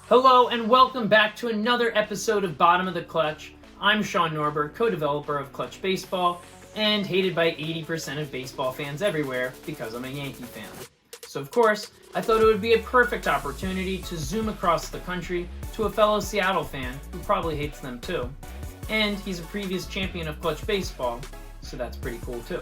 Hello and welcome back to another episode of Bottom of the Clutch. I'm Sean Norber, co-developer of Clutch Baseball, and hated by 80% of baseball fans everywhere because I'm a Yankee fan. So of course, I thought it would be a perfect opportunity to zoom across the country to a fellow Seattle fan who probably hates them too. And he's a previous champion of Clutch Baseball, so that's pretty cool too.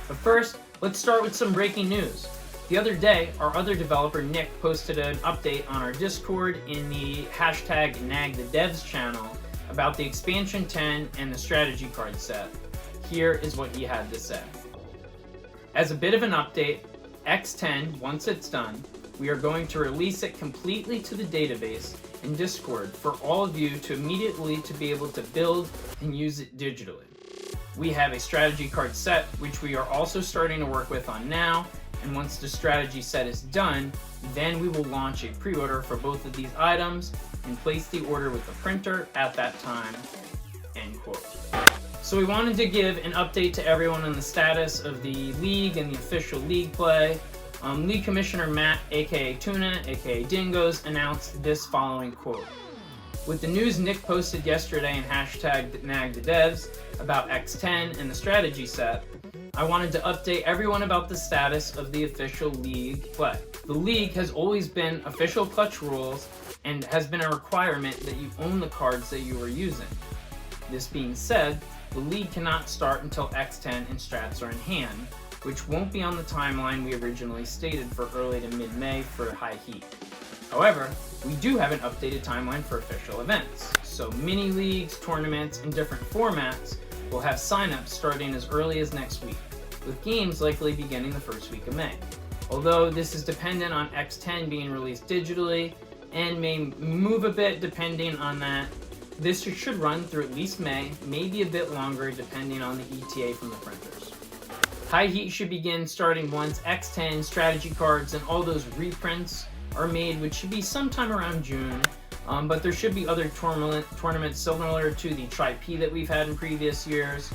But first, let's start with some breaking news. The other day, our other developer, Nick, posted an update on our Discord in the hashtag #NagTheDevs channel about the Expansion 10 and the strategy card set. Here is what he had to say. As a bit of an update, X10, once it's done, we are going to release it completely to the database in Discord for all of you to immediately to be able to build and use it digitally. We have a strategy card set, which we are also starting to work with on now, and once the strategy set is done, then we will launch a pre-order for both of these items and place the order with the printer at that time, end quote. So we wanted to give an update to everyone on the status of the league and the official league play. League Commissioner Matt, aka Tuna, aka Dingoes, announced this following quote. With the news Nick posted yesterday in hashtag #NagTheDevs about X10 and the strategy set, I wanted to update everyone about the status of the official league play. The league has always been official Clutch rules and has been a requirement that you own the cards that you are using. This being said, the league cannot start until X10 and strats are in hand, which won't be on the timeline we originally stated for early to mid-May for High Heat. However, we do have an updated timeline for official events, so mini leagues, tournaments, and different formats will have signups starting as early as next week, with games likely beginning the first week of May. Although this is dependent on X10 being released digitally and may move a bit depending on that, this should run through at least May, maybe a bit longer depending on the ETA from the printers. High Heat should begin starting once X10 strategy cards and all those reprints are made, which should be sometime around June. But there should be other tournaments similar to the Tri-P that we've had in previous years.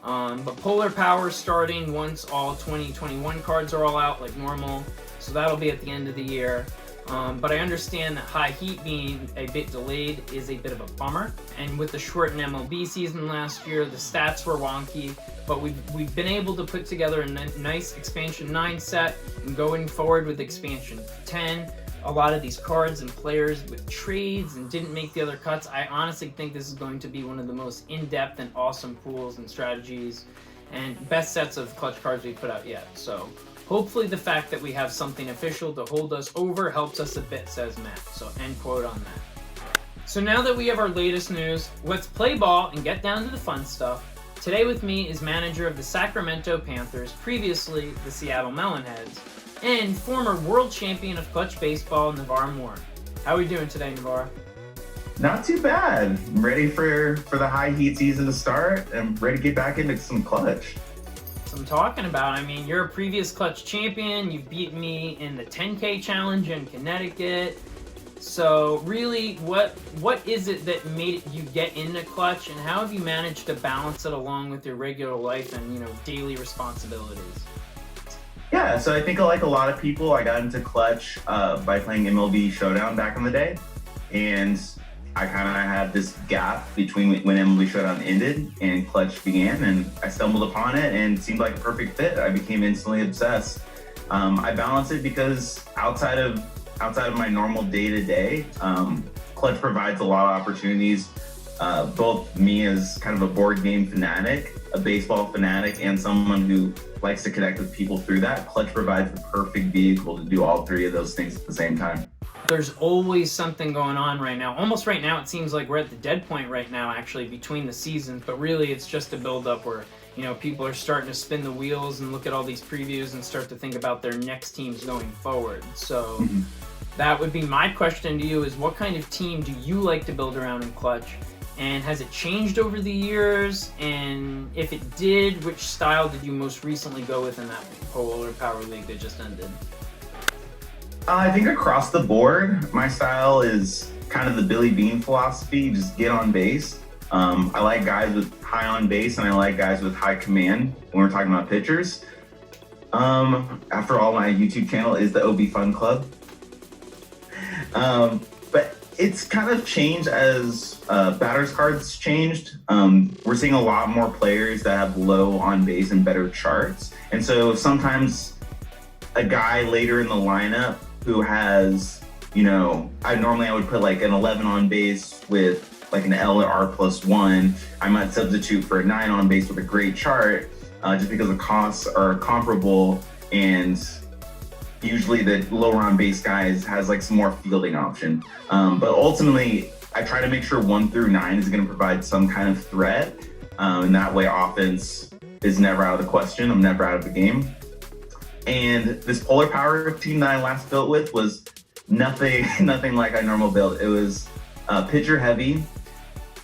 But Polar Power starting once all 2021 cards are all out like normal, so that'll be at the end of the year. But I understand that High Heat being a bit delayed is a bit of a bummer. And with the shortened MLB season last year, the stats were wonky, but we've been able to put together a nice Expansion 9 set, and going forward with Expansion 10, a lot of these cards and players with trades and didn't make the other cuts. I honestly think this is going to be one of the most in-depth and awesome pools and strategies and best sets of Clutch cards we've put out yet. So hopefully the fact that we have something official to hold us over helps us a bit, says Matt. So end quote on that. So now that we have our latest news, let's play ball and get down to the fun stuff. Today with me is manager of the Sacramento Panthers, previously the Seattle Melonheads, and former world champion of Clutch Baseball, Navarre Moore. How are we doing today, Navarre? Not too bad. I'm ready for the High Heat season to start. I'm ready to get back into some Clutch. So I'm talking about, you're a previous Clutch champion. You've beaten me in the 10K challenge in Connecticut. So really, what is it that made you get into Clutch, and how have you managed to balance it along with your regular life and, daily responsibilities? Yeah, so I think like a lot of people, I got into Clutch by playing MLB Showdown back in the day. And I kind of had this gap between when MLB Showdown ended and Clutch began, and I stumbled upon it and it seemed like a perfect fit. I became instantly obsessed. I balance it because outside of my normal day-to-day, Clutch provides a lot of opportunities. Both me as kind of a board game fanatic, a baseball fanatic, and someone who likes to connect with people through that. Clutch provides the perfect vehicle to do all three of those things at the same time. There's always something going on right now. Almost right now, it seems like we're at the dead point right now, actually, between the seasons. But really, it's just a build-up where, people are starting to spin the wheels and look at all these previews and start to think about their next teams going forward. So that would be my question to you is, what kind of team do you like to build around in Clutch? And has it changed over the years? And if it did, which style did you most recently go with in that Polar Power League that just ended? I think across the board, my style is kind of the Billy Bean philosophy, just get on base. I like guys with high on base, and I like guys with high command when we're talking about pitchers. After all, my YouTube channel is the OB Fun Club. But It's kind of changed as batters cards changed. We're seeing a lot more players that have low on base and better charts. And so sometimes a guy later in the lineup who has, I would put like an 11 on base with like an L or R +1. I might substitute for a 9 on base with a great chart just because the costs are comparable, and usually the lower on base guys has like some more fielding option. But ultimately, I try to make sure 1 through 9 is going to provide some kind of threat. And that way offense is never out of the question. I'm never out of the game. And this Polar Power team that I last built with was nothing like I normal built. It was pitcher heavy.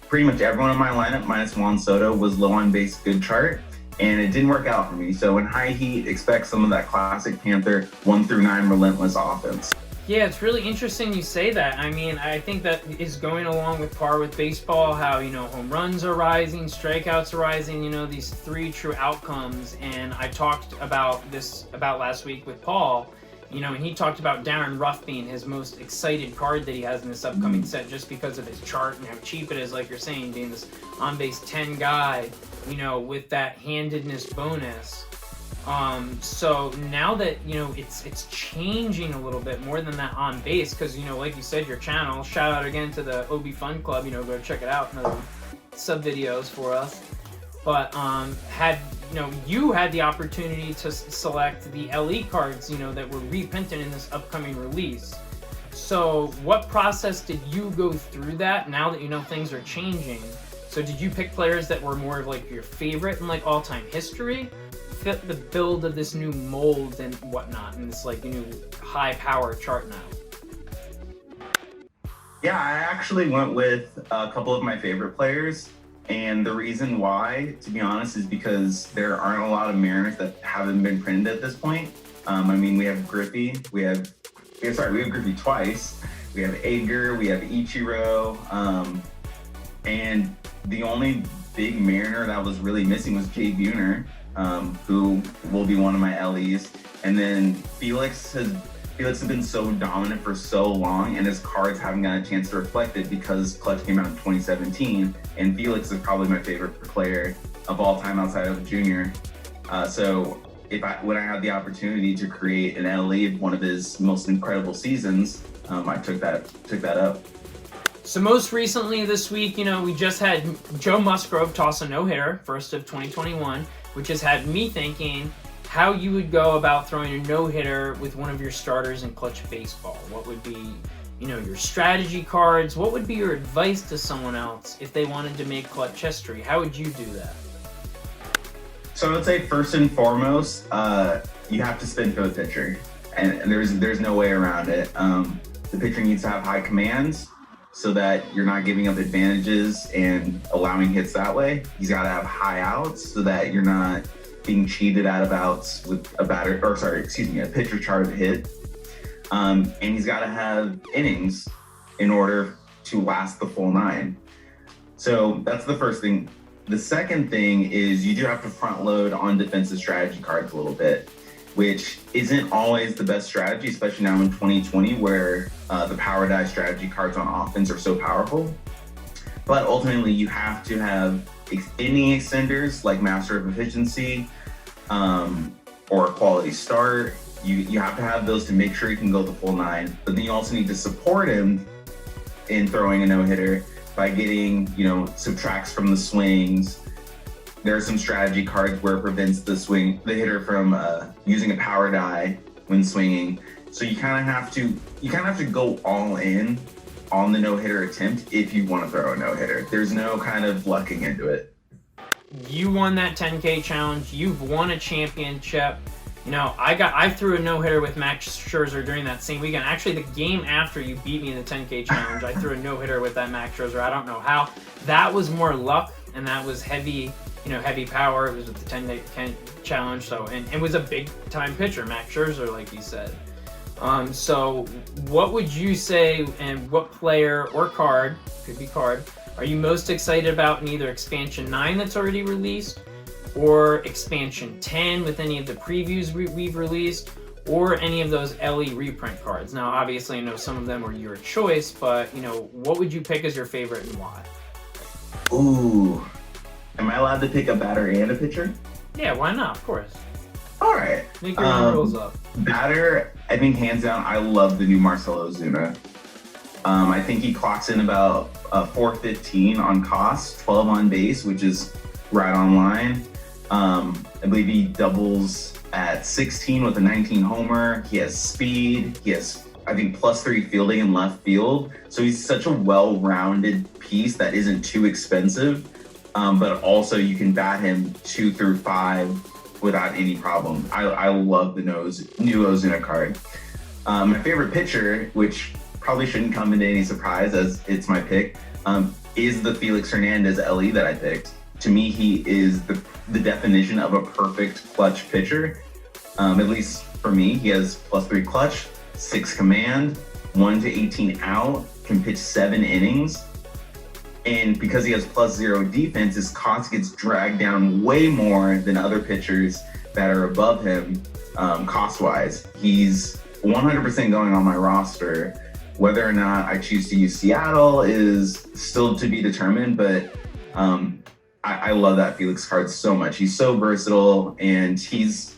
Pretty much everyone in my lineup, minus Juan Soto, was low on base, good chart, and it didn't work out for me. So in high heat, expect some of that classic Panther 1 through 9 relentless offense. Yeah, it's really interesting you say that. I mean, I think that is going along with par with baseball, how, home runs are rising, strikeouts are rising, these 3 true outcomes. And I talked about this last week with Paul, and he talked about Darren Ruff being his most excited card that he has in this upcoming set just because of his chart and how cheap it is, like you're saying, being this on-base 10 guy, with that handedness bonus. So now that, it's changing a little bit more than that on base, because, like you said, your channel, shout out again to the OB Fun Club, go check it out, another sub videos for us. But you had the opportunity to select the LE cards, that were reprinted in this upcoming release. So what process did you go through that now that things are changing? So did you pick players that were more of like your favorite in like all-time history, fit the build of this new mold and whatnot, and this like new high power chart now? Yeah, I actually went with a couple of my favorite players. And the reason why, to be honest, is because there aren't a lot of Mariners that haven't been printed at this point. We have Griffey, we have Griffey twice. We have Edgar, we have Ichiro, and the only big Mariner that was really missing was Jay Buhner, who will be one of my LEs. And then Felix has been so dominant for so long, and his cards haven't gotten a chance to reflect it because Clutch came out in 2017, and Felix is probably my favorite player of all time outside of Junior. So when I had the opportunity to create an LE of one of his most incredible seasons, I took that up. So most recently this week, we just had Joe Musgrove toss a no-hitter, first of 2021, which has had me thinking how you would go about throwing a no-hitter with one of your starters in Clutch Baseball. What would be, your strategy cards? What would be your advice to someone else if they wanted to make Clutch history? How would you do that? So I would say first and foremost, you have to spin for the pitcher, and there's no way around it. The pitcher needs to have high commands so that you're not giving up advantages and allowing hits that way. He's got to have high outs so that you're not being cheated out of outs with a pitcher charted hit. And he's got to have innings in order to last the full 9. So that's the first thing. The second thing is you do have to front load on defensive strategy cards a little bit, which isn't always the best strategy, especially now in 2020 where the power die strategy cards on offense are so powerful. But ultimately you have to have inning extenders like Master of Efficiency or Quality Start. You have to have those to make sure you can go the full 9, but then you also need to support him in throwing a no-hitter by getting, subtracts from the swings. There are some strategy cards where it prevents the hitter from using a power die when swinging. So you kind of have to go all in on the no-hitter attempt if you want to throw a no-hitter. There's no kind of lucking into it. You won that 10K challenge. You've won a championship. I threw a no-hitter with Max Scherzer during that same weekend. Actually, the game after you beat me in the 10K challenge, I threw a no-hitter with that Max Scherzer. I don't know how. That was more luck, and that was heavy power. It was with the 10K challenge. So, and it was a big-time pitcher, Max Scherzer, like you said. So what would you say, and what player or card, could be card, are you most excited about in either Expansion 9 that's already released, or Expansion 10 with any of the previews we've released, or any of those LE reprint cards. Now, obviously, I know some of them are your choice, but, you know, what would you pick as your favorite and why? Ooh. Am I allowed to pick a batter and a pitcher? Yeah, why not? Of course. All right. Make your own rules up. Batter, I think hands down, I love the new Marcell Ozuna. I think he clocks in about 415 on cost, 12 on base, which is right on line. I believe he doubles at 16 with a 19 homer. He has speed. He has, I think, +3 fielding in left field. So he's such a well-rounded piece that isn't too expensive, but also you can bat him 2 through 5 without any problem. I love the new Ozuna card. My favorite pitcher, which probably shouldn't come into any surprise as it's my pick, is the Felix Hernandez LE that I picked. To me, he is the definition of a perfect clutch pitcher. At least for me, he has +3 clutch, 6 command, 1 to 18 out, can pitch 7 innings. And because he has +0 defense, his cost gets dragged down way more than other pitchers that are above him cost-wise. He's 100% going on my roster. Whether or not I choose to use Seattle is still to be determined, but I love that Felix card so much. He's so versatile, and he's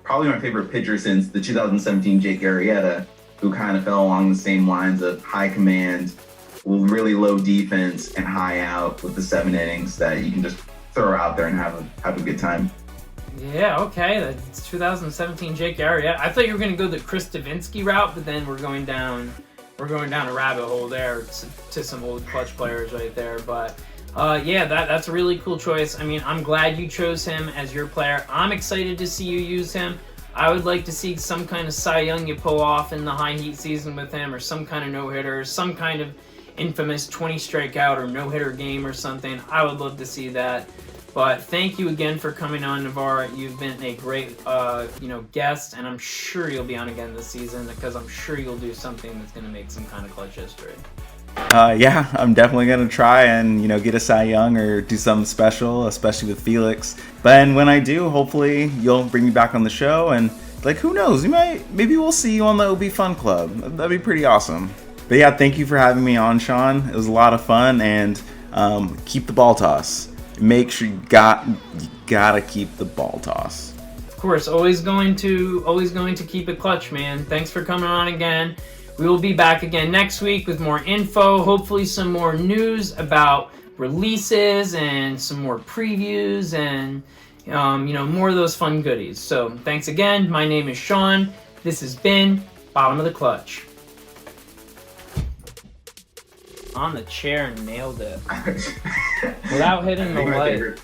probably my favorite pitcher since the 2017 Jake Arrieta, who kind of fell along the same lines of high command, really low defense, and high out with the 7 innings that you can just throw out there and have a good time. Yeah, okay. That's 2017 Jake Arrieta. I thought you were going to go the Chris Davinsky route, but then we're going down a rabbit hole there to some old clutch players right there. But yeah, that's a really cool choice. I mean, I'm glad you chose him as your player. I'm excited to see you use him. I would like to see some kind of Cy Young you pull off in the high heat season with him, or some kind of no-hitter, some kind of infamous 20 strikeout or no-hitter game or something. I would love to see that. But thank you again for coming on, Navarre. You've been a great, guest, and I'm sure you'll be on again this season because I'm sure you'll do something that's going to make some kind of clutch history. Yeah, I'm definitely going to try and, get a Cy Young or do something special, especially with Felix. But when I do, hopefully you'll bring me back on the show, and who knows, maybe we'll see you on the OB Fun Club. That'd be pretty awesome. But yeah, thank you for having me on, Sean. It was a lot of fun, and keep the ball toss. Make sure you gotta keep the ball toss. Of course, always going to keep it clutch, man. Thanks for coming on again. We will be back again next week with more info, hopefully some more news about releases and some more previews and more of those fun goodies. So thanks again. My name is Sean. This has been Bottom of the Clutch. On the chair and nailed it without hitting the light.